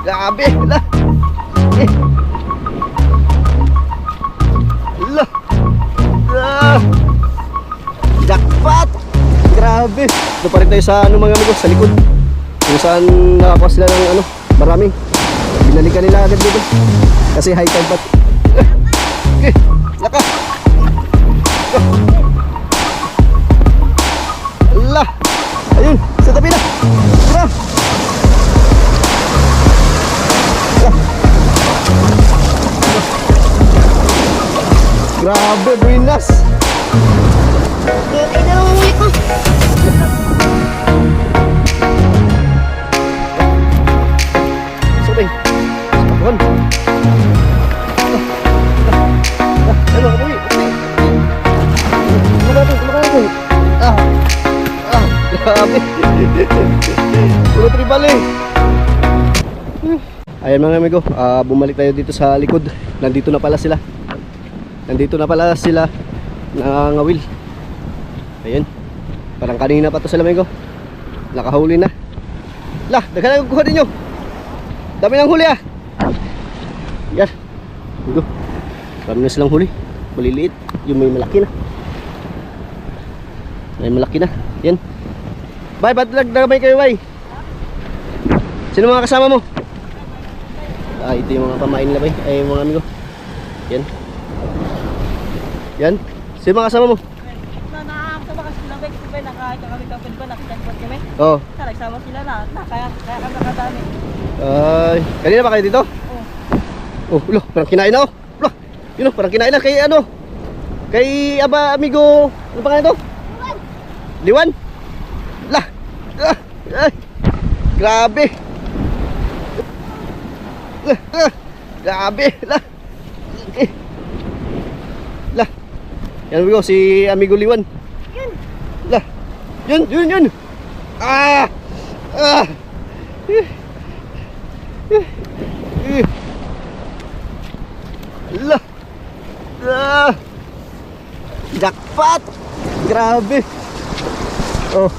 Grabe. Lah. Lah. Ah. Jackpot. Grabe. Ito pa rin tayo sa ano mga amigo, sa likod. Kung saan nakakuha sila ng ano, marami. Binalikan nila agad dito. Kasi high tide pa. Okay. Laka. Allah. Ayun, sa tabi na. Tara. Grabe, buinas. Dito na lang ulit ko. Sabay. Sabon. Ano, uy. Tumakay. Grabe. Puro tribal eh. Ayan mga amigo, bumalik tayo dito sa likod. Nandito na pala sila. Nangangawil. Ayun. Parang kanina pa to sila amigo. Nakahuli na. Lah, daghan na kukuha ninyo. Dami ng huli ah. Yan. Ito. Dami na silang huli. Maliliit. Yung may malaki na. Yan. Bay, ba't nagdamay kayo bay? Sino mga kasama mo? Ito yung mga pamain nila bay. Ay mga amigo. Yan. Sino mga kasama mo? Nakakasama kasi sila, Bex. Diba, nakakawid-awid ba, nakikempot kami. Oo. Nagsama sila na, kaya kami nakadami. Ay, kanina ba kayo dito? Oo. Oh, ulo, parang kinain na oh. Ulo, yun oh, parang kinain na kay ano? Kay aba amigo, ano pa nga ito? Liwan. Lah. Ay. Grabe. Grabe. Lah. Lah. Yan amigo, si amigo Liwan. Yun. Lah. Yun. Ah. Lah. Jackpot. Grabe. Oh.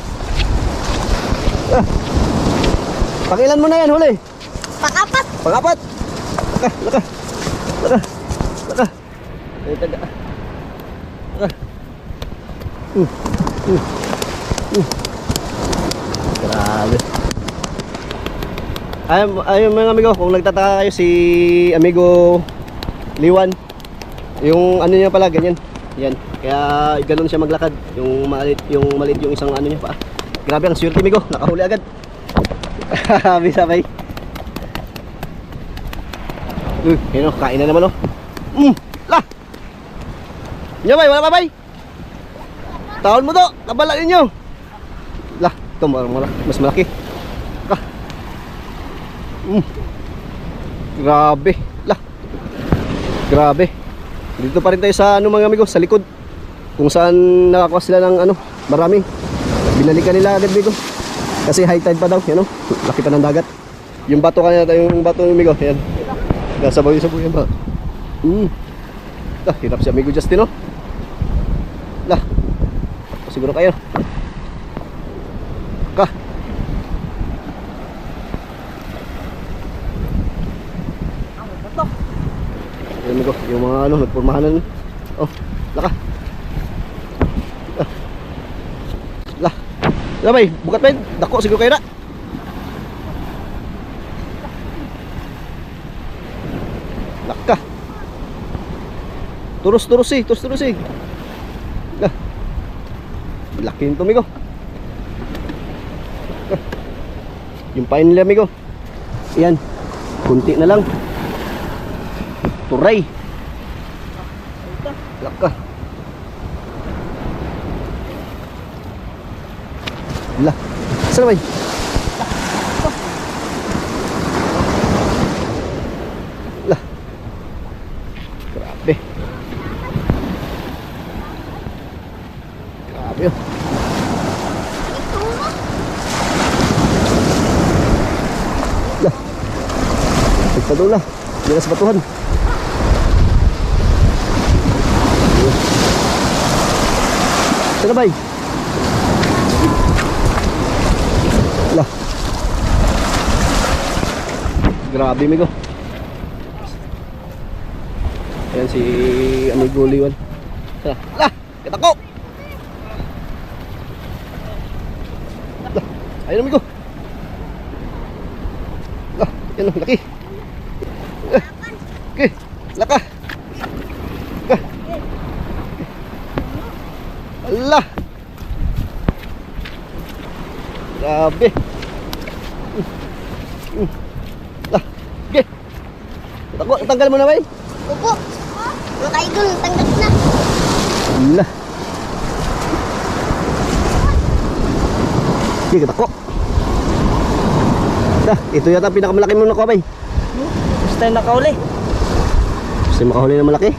Pakilan mo na yan, huli. Pakapat. Pangapat. Laka. Ay, taga. Grabe. Ayun mga amigo, kung nagtataka kayo si amigo Liwan, yung ano niya pala ganyan. Yan. Kaya ganoon siya maglakad. Yung maliit yung isang ano niya pa. Grabe ang swerte amigo, nakahuli agad. Sabay. Yun o, kain na naman o. Lah! Inyo bay, wala pa bay? Taon mo to, kabala ninyo. Lah, ito mas malaki. Grabe. Lah. Grabe. Dito pa rin tayo sa ano mga amigo, sa likod. Kung saan nakakuha sila ng ano, marami. Binalikan nila agad dito. Kasi high tide pa daw, yan o. Laki pa ng dagat. Yung bato kanya, yung bato ng amigo, yan. Sabaw-sabaw yan ba? Hirap si amigo Justin o. Lah. Siguro kayo. Yan amigo, yung mga ano, nagpormahanan. Oh, laka. Lah. Labay, bukat pa yun. Dako siguro kayo na. Laka. Turus eh. Lah. Laki nito amigo. Yung pain nila amigo. Yan. Kunti na lang. Turay. Laka. Lah. Saan naman? Lah. Grabe. Grabe. Lah. Pagpadula. Hindi na sa batuhan. Saan ba? Lah. Grabe, amigo. Ayan si amigo Liwan. Lah! Kita ko! Lah! Ayun, amigo. Lah! Yan, laki. Okay, laka. Allah. Grabe. Lah, okay. Tako, tanggal mo na ba? Opo. Mga idol, tanggal na. Allah. Okay, tako. Ito yata ang pinakamalaki mo nakuha, bay. Basta yung nakauli. Kasi makahuli na malaki.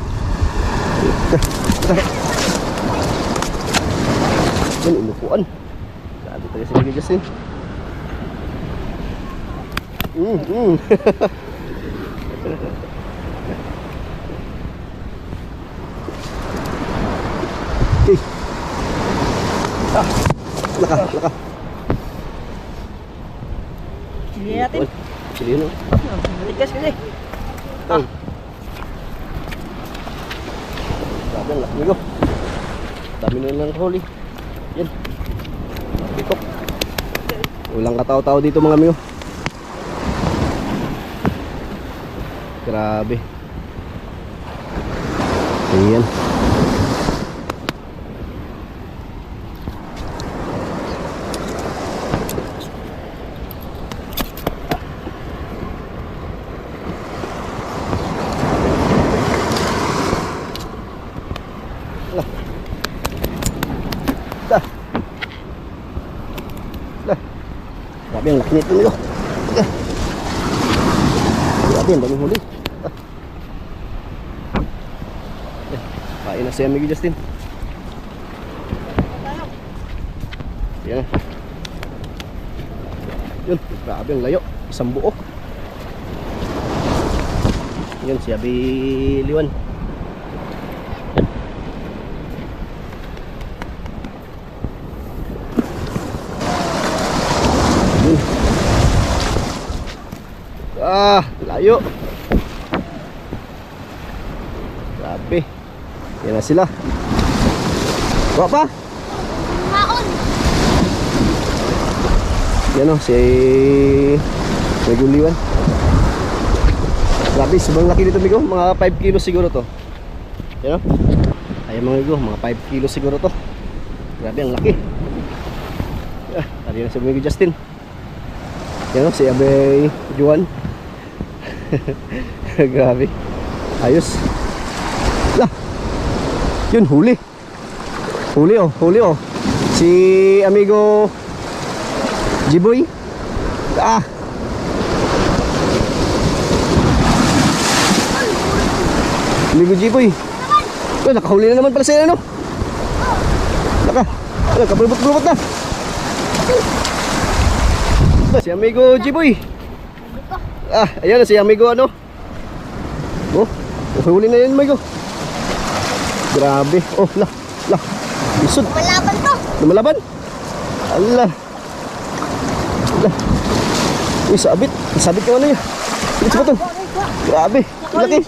Yan, inupuan. Grabe talaga si Miguel Justin. Okay. Laka, laka. Sige natin. Sige no. Tigas kasi. Grabe ang laki ko. Dami na lang huli. Yan. Pitok. Walang katao-tao dito mga amigo. Grabe. Ayan. Grabe ang laki nito nito. Grabe ang daming huli. Kain na si amigo Justin. Yan. Yun, grabe ang layo. Isang buo. Yan si Abi Liwan. Layo. Grabe. Yan na sila. Kuha pa. Maon. Yan o, si Meguliwan. Grabe, sobrang laki dito, amigo. Mga 5 kilos siguro to. Yan o. Ayan mga amigo, mga 5 kilos siguro to. Grabe, ang laki. Tadi na si amigo Justin. Yan o, si Abe Juan. Grabe. Ayos. Lah. Yun, huli. Huli oh. Si amigo Jiboy. Amigo Jiboy. Nakahuli na naman pala sila, no? Kapulubot-bulubot na. Si amigo Jiboy. Ayan na si amigo ano. Oh, huli na yan amigo. Grabe. Oh, lah. Isod. Malaban to. Lumalaban. Allah. Uy, sabit yung ano niya. Sabit ba to? Grabe. Laki.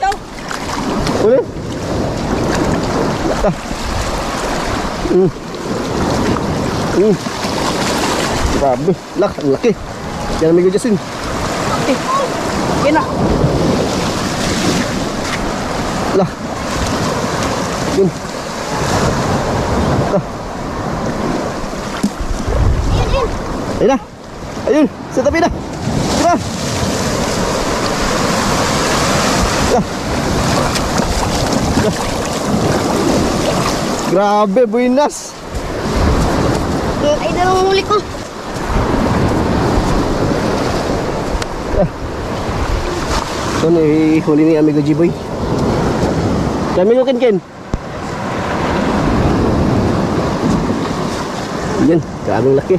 Uli. Grabe. Ang laki. Yan amigo Justin. Yan na. Lah. Yun. Ayun na. Ayun. Sa tabi na. Tira. Grabe, buinas. Ay, dalawang huli ko. So, huli ni amigo Jiboy. Si amigo Ken. Yan, grabe laki.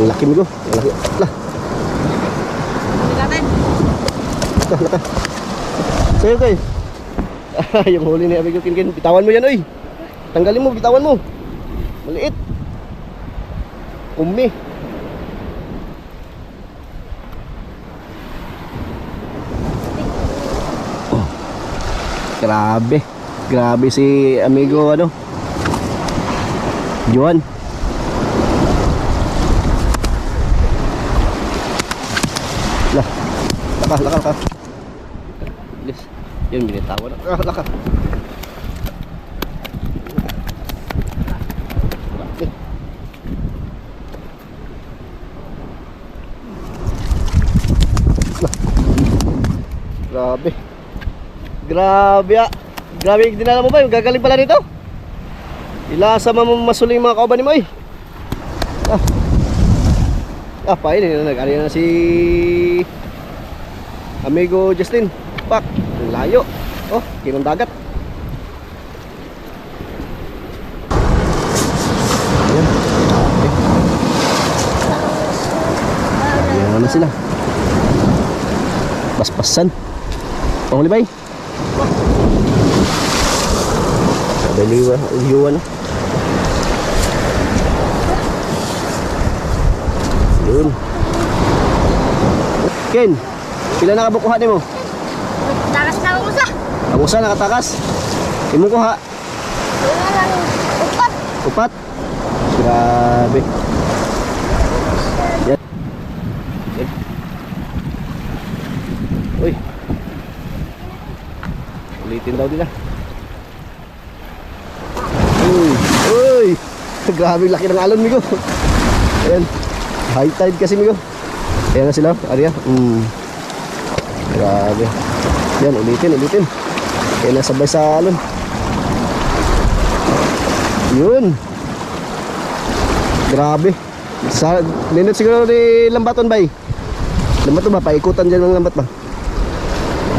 Ang laki amigo. Ang laki. Lah. Natin. Laka. Sa'yo kayo. Yung huli ni amigo Ken. Bitawan mo yan, oy. Tanggalin mo, bitawan mo. Maliit. Umi. Grabe. Grabe si amigo ano. Juan. Lah. Laka. Yes. Yun, binitawan na. Laka. Grabe. Grabe ah. Grabe yung dinala mo ba? Yung gagaling pala nito. Ilasa masuling mga kauban ni mo eh. Pain eh. Nag-ari na si amigo Justin. Pak. Ang layo. Oh, kinong dagat. Ayan. Ayan na sila. Paspasan. Panghuli bay. Liwan na. Yun. Ken, pila na kabukuha mo? Takas na ako sa. Ang usa nakatakas. Imong kuha. Upat. Upat. Grabe. Yan. Yan. Uy. Ulitin daw nila. Uy. Grabe laki ng alon, migo. Ayan. High tide kasi, migo. Ayan na sila. Arya. Grabe. Yan, ulitin. Kaya nasabay sa alon. Yun. Grabe. Linot siguro ni lambaton bay. Lambaton ba? Paikutan dyan ng lambat ba?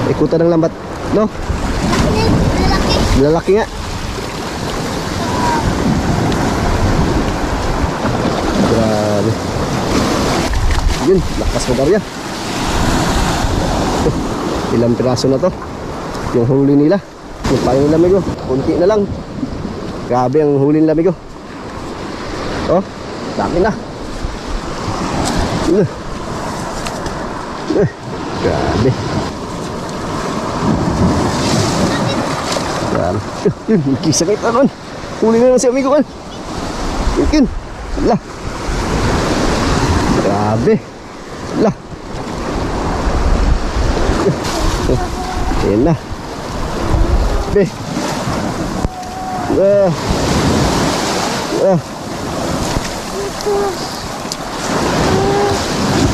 Paikutan ng lambat. No? Lalaki. Lalaki nga. Grabe. Yun, lakas mo barya. Ilang piraso na to. Yung huli nila. Yung payo nila, amigo. Kunti na lang. Grabe ang huli nila, amigo. Oh, dami na. Grabe. Grabe. Yun, kisakit na nun. Huli na lang si amigo kan. Yun. Lah. Grabe. Lah. Ayan na. Be.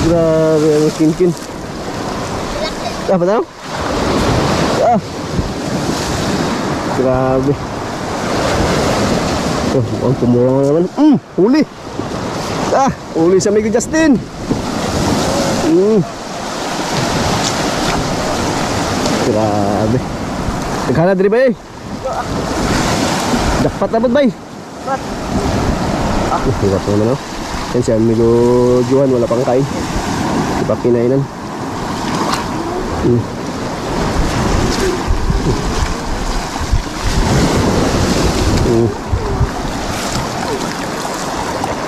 Grabe ang kinkin. Apa tau? Grabe. Oh, ang pumurang naman. Huli. Huli sa amigo Justin. Grabe. Naghanap diri ba eh? Dapat na ba bay? Hirap naman oh. Yan si amigo Juan, wala pang kain. Di pa kinainan.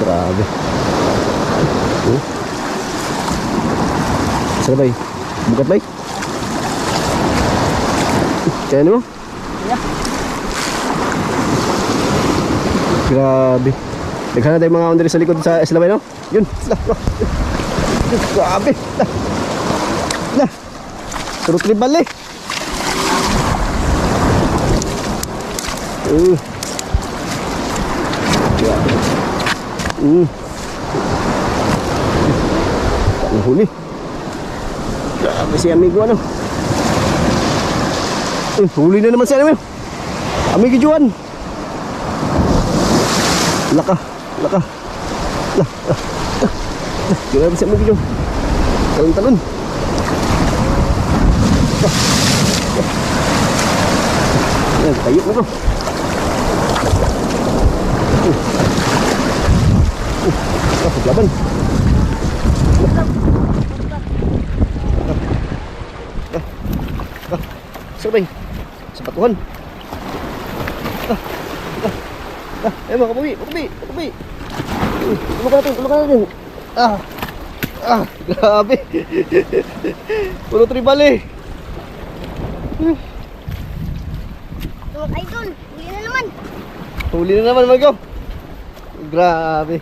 Grabe. Saan bay? Bukat bay? Kaya mo? Yeah. Grabe. Naghanap tayo mga onderi sa likod sa Islabay, no? Yun. Grabe. Turut tribal eh. Grabe. Ang huli. Grabe si amigo ano. Huli na naman si amigo. Amigo Juan. Laka. Grabe si amigo Juan. Talon. Ayan, tayo na to. Paglaban. Sabay. Sa patuhan. Mga kabuhi. Tulungan natin. Grabe. Puro tribal eh. Mga idol, huli na naman. Huli na naman, amigo. Grabe.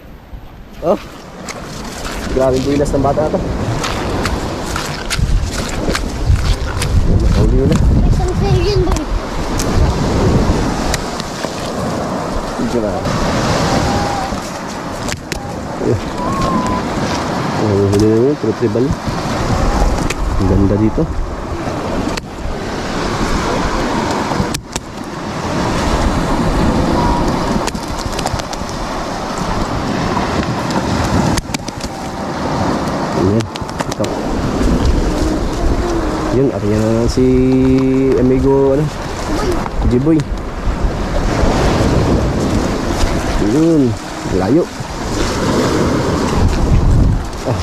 Oh. Grabe builas ng bata na to. Huli na. May isang seryon boy. Grabe. Oh, huli na yun. Tribal. Ang ganda dito. Ayan. Ito. Yun, atin na si amigo, ano? Jiboy. Yun, layo. Ah.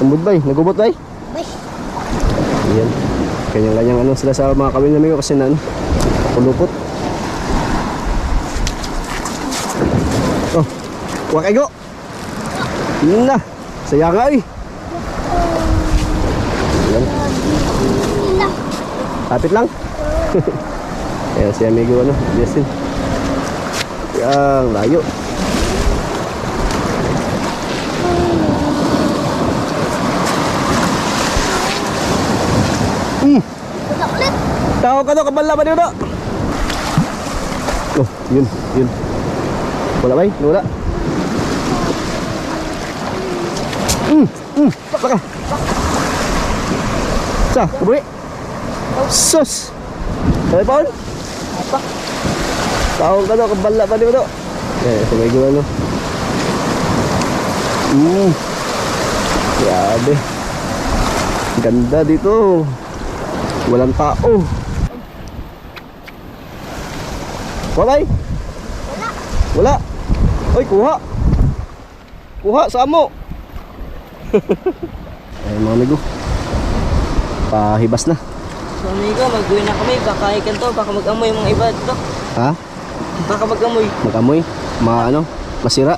Ambod bay, nagubot bay? Boy, Ayan. Kanyang-kanyang ano sila sa mga kawin namin kasi na ano, kulupot. Oh, wakay go. Yun na. Saya nga eh. Ayan. hila. Kapit lang. Ayan si amigo ano, Justin. Yang layo. Wala ulit. Tao ka to, kabala ba dito? Oh, yun, yun. Wala ba? Wala. Baka. Sa, kubuhi. Sus. Kaya pa Apa? tao ka to, kabala ba dito? Eh, sabay ko ano. Grabe. Ganda dito. Walang tao. Wala. Wala. Oy, kuha. Kuha sa amo. Ay, mga amigo. Pahibas na. So amigo, mag-uwi na kami. Baka ikan to. Baka mag-amoy yung mga iba dito. Ha? Baka mag-amoy. Mag-amoy? Ano? Masira.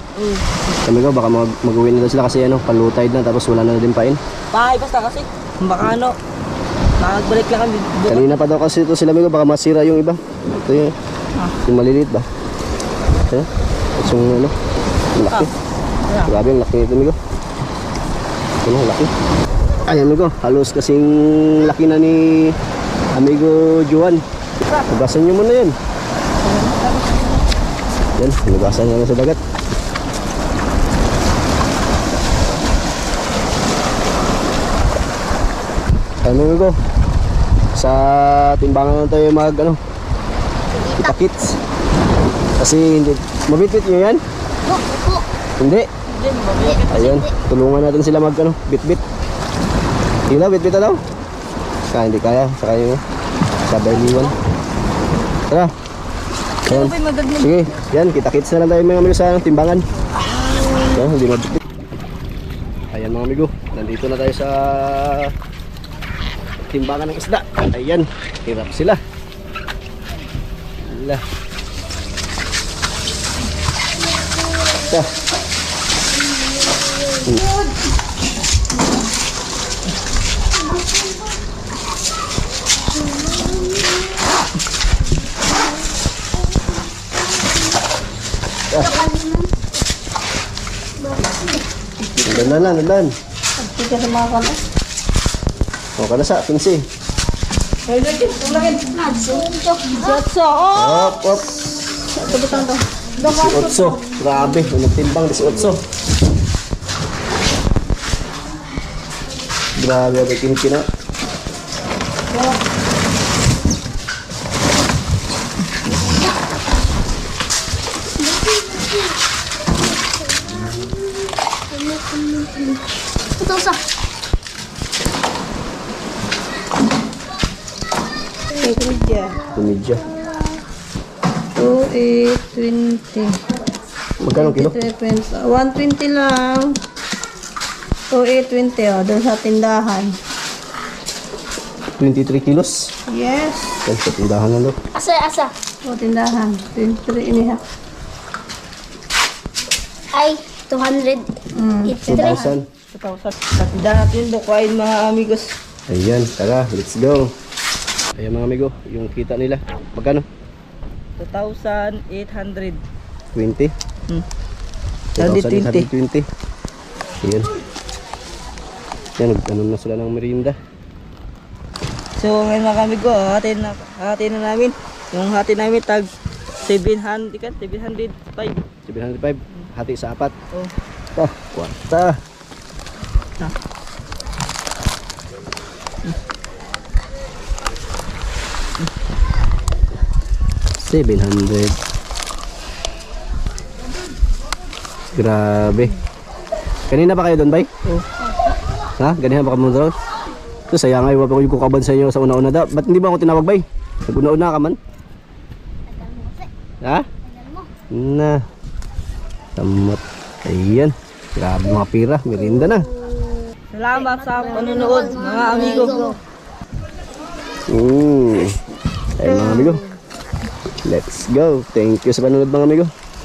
Amigo, baka mag-uwi na daw sila kasi ano, palutide na tapos wala na din pain. Bahay basta kasi. Baka ano. Magbalik lang kami. Kanina pa daw kasi ito sila amigo, baka masira yung iba. Ito yung maliliit ba? Ayan. Tapos yung ano, yung laki. Grabe yung laki nito amigo. Ano, laki. Ay amigo, halos kasing laki na ni amigo Juan. Hugasan nyo muna yan. Yan, hugasan nyo na sa dagat. Ano amigo? Sa timbangan na tayo mag ano, kita-kits. Kasi hindi, mabitbit nyo yan? Opo. Hindi. Hindi, mabalik. Ayun, tulungan natin sila mag ano, bit-bit. Hila, bit-bit na daw. Saka hindi kaya, saka yung sabay liwan. Tara. Ayan. Ano ba yung madagdag? Sige, yan, kita-kits na lang tayo mga amigo sa timbangan. Yan, hindi mabitbit. Ayan mga amigo, nandito na tayo sa timbangan ng isda. Ayan, hirap sila. Wala. Ito. Nandan. Hindi ka sa mga kanas. O, kanasa, pinsi. Ay, lagyan. Tulagin. Sotso. Op, op. Ito butang to. 18. Grabe, nagtimbang 18. Grabe, ang kinkina. Ito sa. Tumidya. 2,820. Magkano kilo? 120 lang. 2,820 doon sa tindahan. 23 kilos. Yes. Yan, sa tindahan na daw. Asa. O tindahan. 23 iniha. Ay, 200. It's 3. 2,000. 2,000. Tatanda natin dokain mga amigos. Ayan, tara, let's go. Ayan mga amigo, yung kita nila. Magkano? 2,800. 20? Hmm. 2,820. Ayan. Yan, ano na sila ng merienda. So ngayon mga amigo, hati na namin. Yung hati namin tag 700 kan? 705. 705, hati sa apat. Oh. Kwarta. Ah. 700. Grabe. Kanina pa kayo doon, bay? Oh. Ha? Ganyan ba kamo doon? So sayang ay wala ko yung kukaban sa inyo sa una-una da. Ba't hindi ba ako tinawag, bay? Nag-una-una ka man? Tagal mo kasi. Ha? Tagal mo. Na. Tamat. Ayan. Grabe mga pira. Merinda na. Salamat sa panonood mga amigo. Ayun mga amigo. Let's go. Thank you sa panonood mga amigo.